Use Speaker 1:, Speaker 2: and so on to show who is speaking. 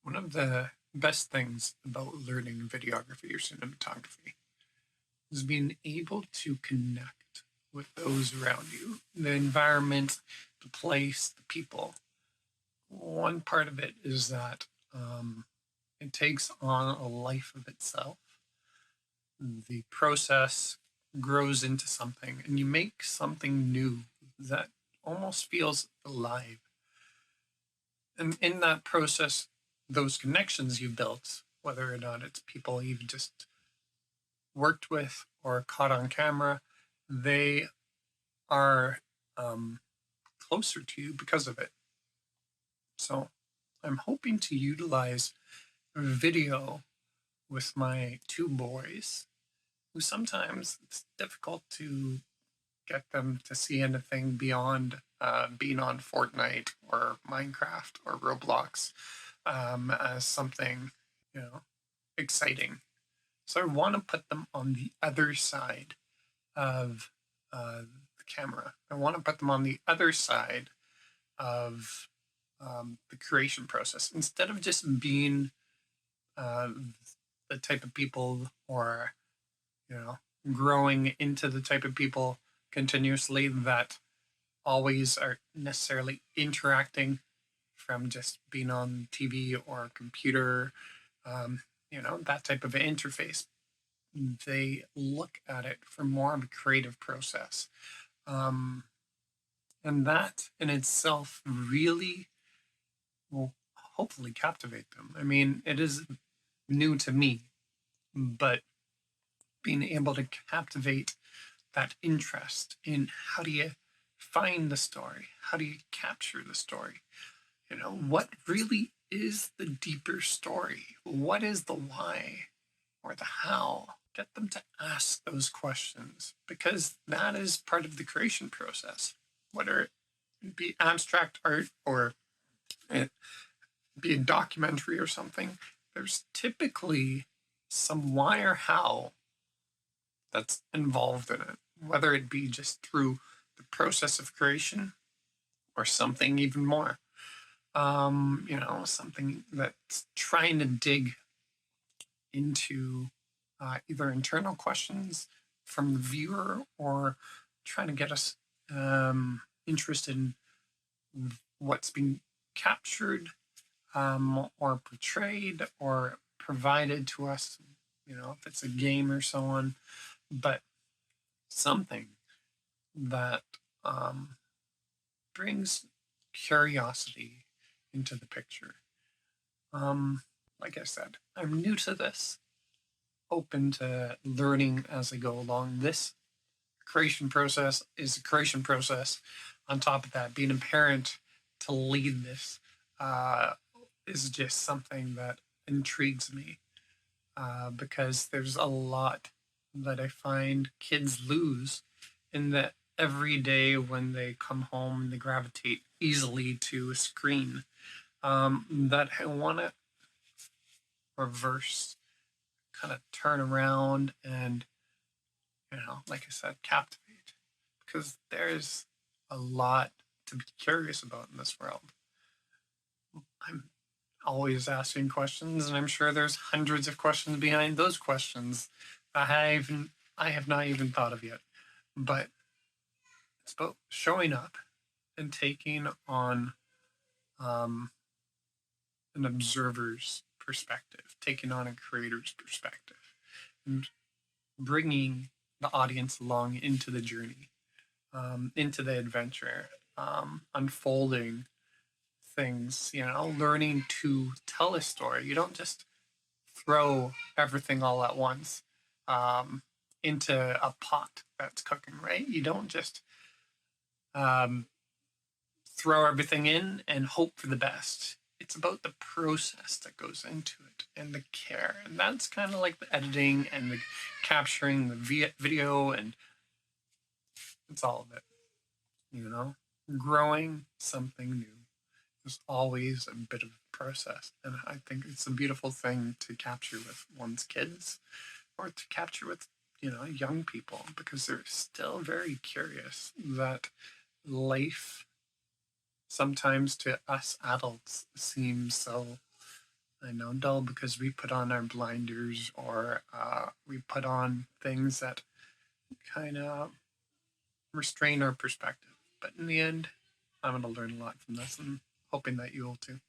Speaker 1: One of the best things about learning videography or cinematography is being able to connect with those around you, the environment, the place, the people. One part of it is that it takes on a life of itself. The process grows into something, and you make something new that almost feels alive. And in that process, those connections you built, whether or not it's people you've just worked with or caught on camera, they are closer to you because of it. So I'm hoping to utilize video with my two boys, who sometimes it's difficult to get them to see anything beyond being on Fortnite or Minecraft or Roblox as something, exciting. So I want to put them on the other side of the camera. I want to put them on the other side of the creation process instead of just being uh, the type of people or, you know, growing into the type of people continuously that always are necessarily interacting from just being on TV or computer, that type of interface. They look at it from more of a creative process. Um, and that in itself really will hopefully captivate them. I mean, it is new to me, but being able to captivate that interest in how do you find the story? How do you capture the story? What really is the deeper story? What is the why or the how? Get them to ask those questions because that is part of the creation process, whether it be abstract art or it be a documentary or something. There's typically some why or how that's involved in it, whether it be just through the process of creation or something even more. Something that's trying to dig into either internal questions from the viewer or trying to get us interested in what's being captured or portrayed or provided to us, if it's a game or so on, but something that brings curiosity into the picture. Like I said, I'm new to this, open to learning as I go along. This creation process is a creation process. On top of that, being a parent to lead this is just something that intrigues me because there's a lot that I find kids lose in that every day when they come home and they gravitate easily to a screen that I want to reverse, kind of turn around and, like I said, captivate because there's a lot to be curious about in this world. I'm always asking questions, and I'm sure there's hundreds of questions behind those questions I have not even thought of yet. But it's about showing up and taking on an observer's perspective, taking on a creator's perspective, and bringing the audience along into the journey, into the adventure, unfolding things, learning to tell a story. You don't just throw everything all at once into a pot that's cooking, right? You don't just um, throw everything in and hope for the best. It's about the process that goes into it and the care. And that's kind of like the editing and the capturing the video, and it's all of it, growing something new is always a bit of a process. And I think it's a beautiful thing to capture with one's kids or to capture with, young people because they're still very curious that life sometimes to us adults seems so I know, dull because we put on our blinders or we put on things that kind of restrain our perspective. But in the end, I'm going to learn a lot from this and hoping that you will too.